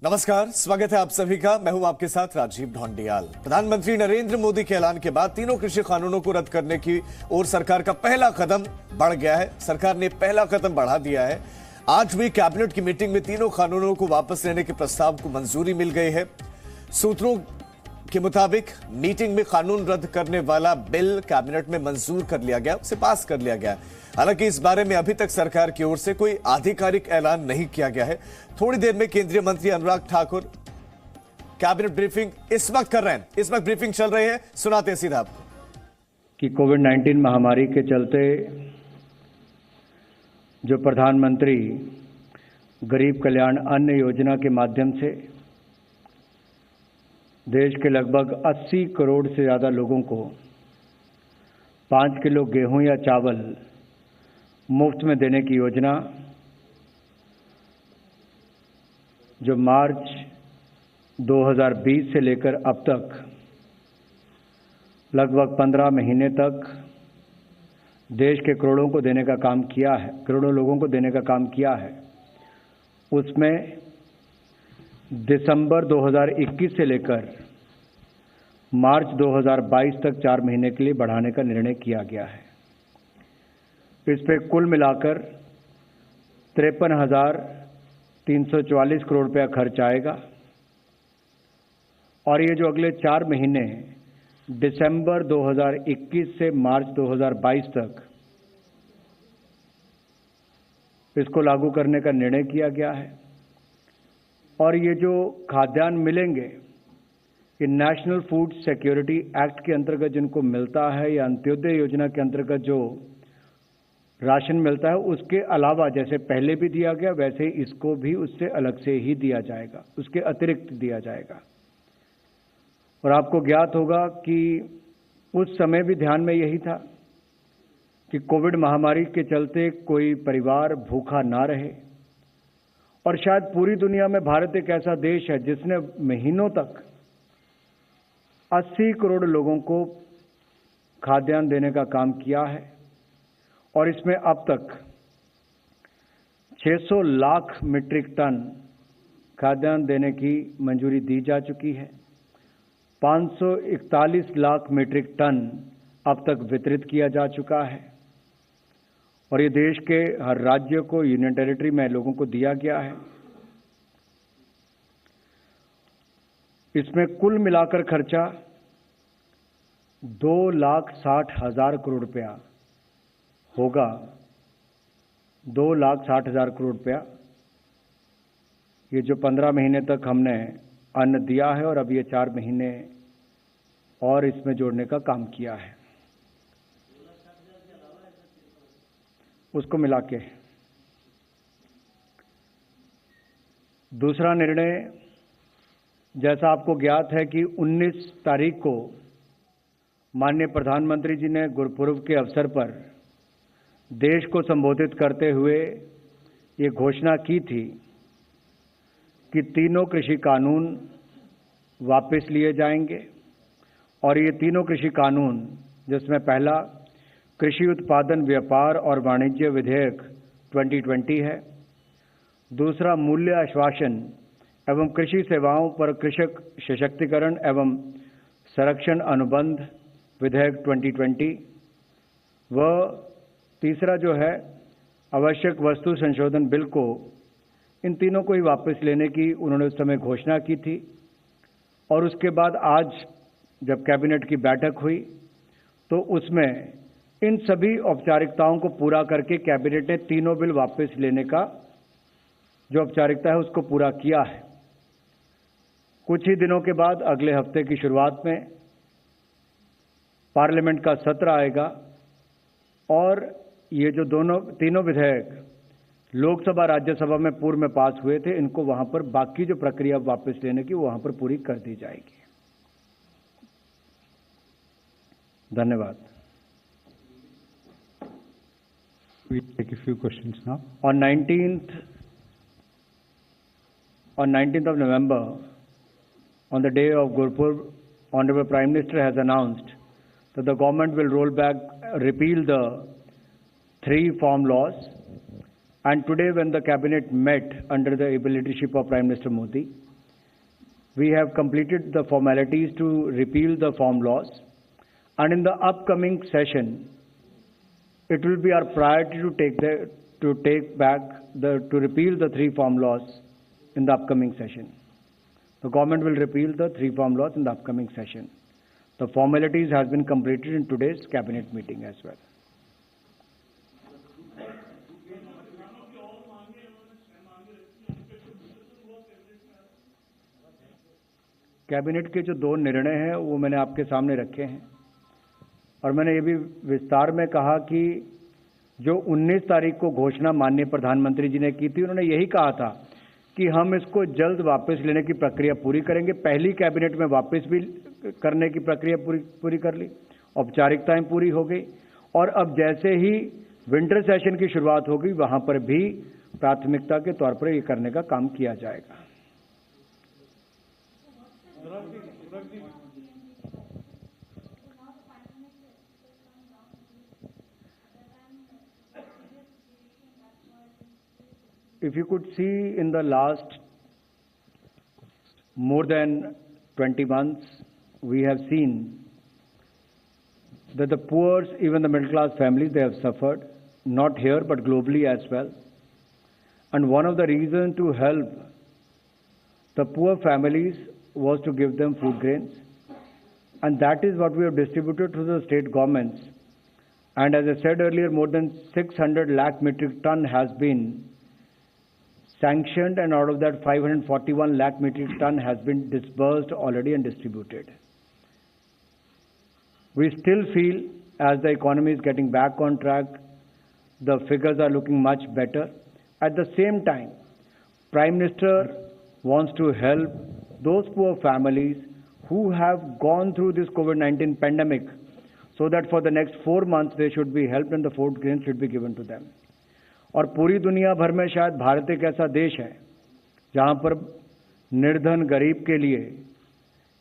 नमस्कार, स्वागत है आप सभी का। मैं हूं आपके साथ राजीव ढोंडियाल। प्रधानमंत्री नरेंद्र मोदी के ऐलान के बाद तीनों कृषि कानूनों को रद्द करने की ओर सरकार का पहला कदम बढ़ गया है। सरकार ने पहला कदम बढ़ा दिया है। आज हुई कैबिनेट की मीटिंग में तीनों कानूनों को वापस लेने के प्रस्ताव को मंजूरी मिल गई है। सूत्रों के मुताबिक मीटिंग में कानून रद्द करने वाला बिल कैबिनेट में मंजूर कर लिया गया, उसे पास कर लिया गया। हालांकि इस बारे में अभी तक सरकार की ओर से कोई आधिकारिक ऐलान नहीं किया गया है। थोड़ी देर में केंद्रीय मंत्री अनुराग ठाकुर कैबिनेट ब्रीफिंग इस वक्त कर रहे हैं। इस वक्त ब्रीफिंग चल रही है, सुनाते हैं सीधा आपको कि कोविड-19 महामारी के चलते जो प्रधानमंत्री गरीब कल्याण अन्न योजना के माध्यम से देश के लगभग 80 करोड़ से ज़्यादा लोगों को 5 किलो गेहूं या चावल मुफ्त में देने की योजना जो मार्च 2020 से लेकर अब तक लगभग 15 महीने तक देश के करोड़ों को देने का काम किया है, करोड़ों लोगों को देने का काम किया है, उसमें दिसंबर 2021 से लेकर मार्च 2022 तक 4 महीने के लिए बढ़ाने का निर्णय किया गया है। इस पे कुल मिलाकर 53,344 करोड़ रुपया खर्च आएगा और ये जो अगले 4 महीने दिसंबर 2021 से मार्च 2022 तक इसको लागू करने का निर्णय किया गया है। और ये जो खाद्यान्न मिलेंगे ये नेशनल फूड सिक्योरिटी एक्ट के अंतर्गत जिनको मिलता है या अंत्योदय योजना के अंतर्गत जो राशन मिलता है उसके अलावा जैसे पहले भी दिया गया वैसे ही इसको भी उससे अलग से ही दिया जाएगा, उसके अतिरिक्त दिया जाएगा। और आपको ज्ञात होगा कि उस समय भी ध्यान में यही था कि कोविड महामारी के चलते कोई परिवार भूखा ना रहे। और शायद पूरी दुनिया में भारत एक ऐसा देश है जिसने महीनों तक 80 करोड़ लोगों को खाद्यान्न देने का काम किया है और इसमें अब तक 600 लाख मीट्रिक टन खाद्यान्न देने की मंजूरी दी जा चुकी है। 541 लाख मीट्रिक टन अब तक वितरित किया जा चुका है और ये देश के हर राज्य को, यूनियन टेरिटरी में लोगों को दिया गया है। इसमें कुल मिलाकर खर्चा 2,60,000 करोड़ रुपया होगा। 2,60,000 करोड़ रुपया ये जो 15 महीने तक हमने अन्न दिया है और अब ये 4 महीने और इसमें जोड़ने का काम किया है, उसको मिला के। दूसरा निर्णय, जैसा आपको ज्ञात है कि 19 तारीख को माननीय प्रधानमंत्री जी ने गुरुपुरब के अवसर पर देश को संबोधित करते हुए ये घोषणा की थी कि तीनों कृषि कानून वापस लिए जाएंगे और ये तीनों कृषि कानून जिसमें पहला कृषि उत्पादन व्यापार और वाणिज्य विधेयक 2020 है, दूसरा मूल्य आश्वासन एवं कृषि सेवाओं पर कृषक सशक्तिकरण एवं संरक्षण अनुबंध विधेयक 2020 व तीसरा जो है आवश्यक वस्तु संशोधन बिल को, इन तीनों को ही वापस लेने की उन्होंने उस समय घोषणा की थी। और उसके बाद आज जब कैबिनेट की बैठक हुई तो उसमें इन सभी औपचारिकताओं को पूरा करके कैबिनेट ने तीनों बिल वापस लेने का जो औपचारिकता है उसको पूरा किया है। कुछ ही दिनों के बाद अगले हफ्ते की शुरुआत में पार्लियामेंट का सत्र आएगा और ये जो तीनों विधेयक लोकसभा राज्यसभा में पूर्व में पास हुए थे, इनको वहां पर बाकी जो प्रक्रिया वापस लेने की वहां पर पूरी कर दी जाएगी। धन्यवाद। We take a few questions now. On 19th of November, on the day of Gurpurab, Honorable Prime Minister has announced that the government will repeal the 3 farm laws. And today when the cabinet met under the able leadership of Prime Minister Modi, we have completed the formalities to repeal the farm laws, and in the upcoming session, it will be our priority to repeal the 3 farm laws in the upcoming session. The government will repeal the 3 farm laws in the upcoming session. The formalities has been completed in today's cabinet meeting as well. Cabinet के जो 2 निर्णय हैं वो मैंने आपके सामने रखे हैं, और मैंने ये भी विस्तार में कहा कि जो 19 तारीख को घोषणा माननीय प्रधानमंत्री जी ने की थी, उन्होंने यही कहा था कि हम इसको जल्द वापस लेने की प्रक्रिया पूरी करेंगे। पहली कैबिनेट में वापस भी करने की प्रक्रिया पूरी कर ली, औपचारिकताएं पूरी हो गई, और अब जैसे ही विंटर सेशन की शुरुआत होगी वहां पर भी प्राथमिकता के तौर पर ये करने का काम किया जाएगा। If you could see in the last more than 20 months, we have seen that the poor, even the middle class families, they have suffered, not here but globally as well. And one of the reasons to help the poor families was to give them food grains. And that is what we have distributed to the state governments. And as I said earlier, more than 600 lakh metric ton has been sanctioned, and out of that 541 lakh metric ton has been disbursed already and distributed. We still feel as the economy is getting back on track, the figures are looking much better. At the same time, Prime Minister wants to help those poor families who have gone through this COVID-19 pandemic, so that for the next 4 months they should be helped and the food grains should be given to them. और पूरी दुनिया भर में शायद भारत एक ऐसा देश है जहां पर निर्धन गरीब के लिए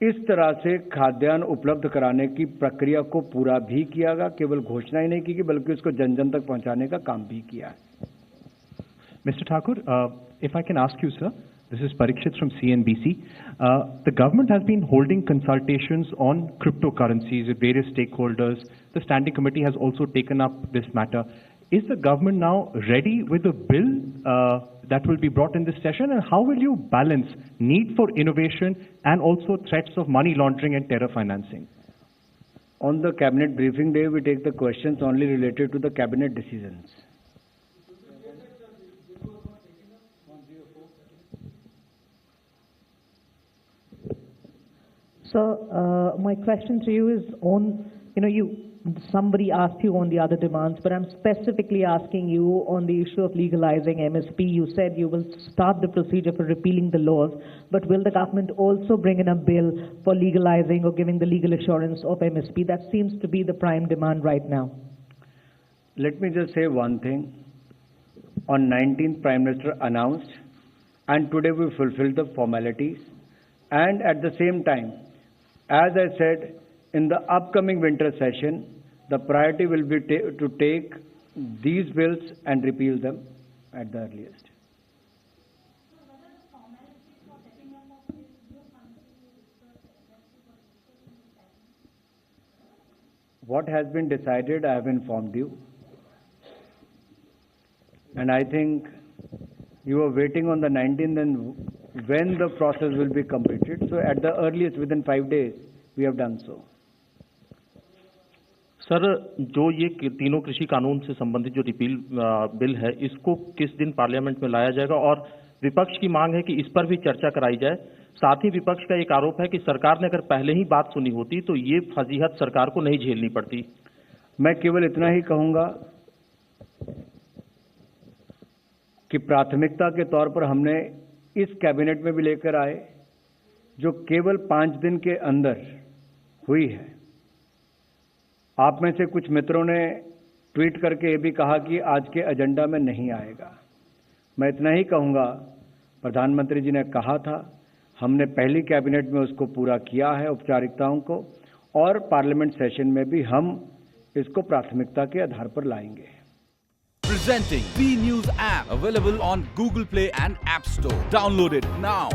इस तरह से खाद्यान्न उपलब्ध कराने की प्रक्रिया को पूरा भी किया गया, केवल घोषणा ही नहीं की बल्कि उसको जन जन तक पहुंचाने का काम भी किया है। Mr. Thakur, if I can ask you, sir, this is Parikshit from CNBC. The government has been holding consultations on cryptocurrencies with various stakeholders. The Standing Committee has also taken up this matter. Is the government now ready with a bill that will be brought in this session, and how will you balance need for innovation and also threats of money laundering and terror financing? On the cabinet briefing day, we take the questions only related to the cabinet decisions. So my question to you is on, somebody asked you on the other demands, but I'm specifically asking you on the issue of legalizing MSP. You said you will start the procedure for repealing the laws, but will the government also bring in a bill for legalizing or giving the legal assurance of MSP? That seems to be the prime demand right now. Let me just say one thing. On 19th, Prime Minister announced, and today we fulfilled the formalities. And at the same time, as I said, in the upcoming winter session, the priority will be to take these bills and repeal them at the earliest. What has been decided, I have informed you. And I think you are waiting on the 19th and when the process will be completed. So at the earliest, within 5 days, we have done so. Sir, जो ये तीनों कृषि कानून से संबंधित जो repeal bill है, इसको किस दिन पार्लियामेंट में लाया जाएगा? और विपक्ष की मांग है कि इस पर भी चर्चा कराई जाए। साथ ही विपक्ष का एक आरोप है कि सरकार ने अगर पहले ही बात सुनी होती तो ये फजीहत सरकार को नहीं झेलनी पड़ती। मैं केवल इतना ही कहूंगा कि प्राथमिकता के तौर पर हमने इस कैबिनेट में भी लेकर आए, जो केवल 5 दिन के अंदर हुई है। आप में से कुछ मित्रों ने ट्वीट करके ये भी कहा कि आज के एजेंडा में नहीं आएगा। मैं इतना ही कहूंगा, प्रधानमंत्री जी ने कहा था, हमने पहली कैबिनेट में उसको पूरा किया है औपचारिकताओं को, और पार्लियामेंट सेशन में भी हम इसको प्राथमिकता के आधार पर लाएंगे। Presenting B News app, available on Google Play and App Store. Download it now.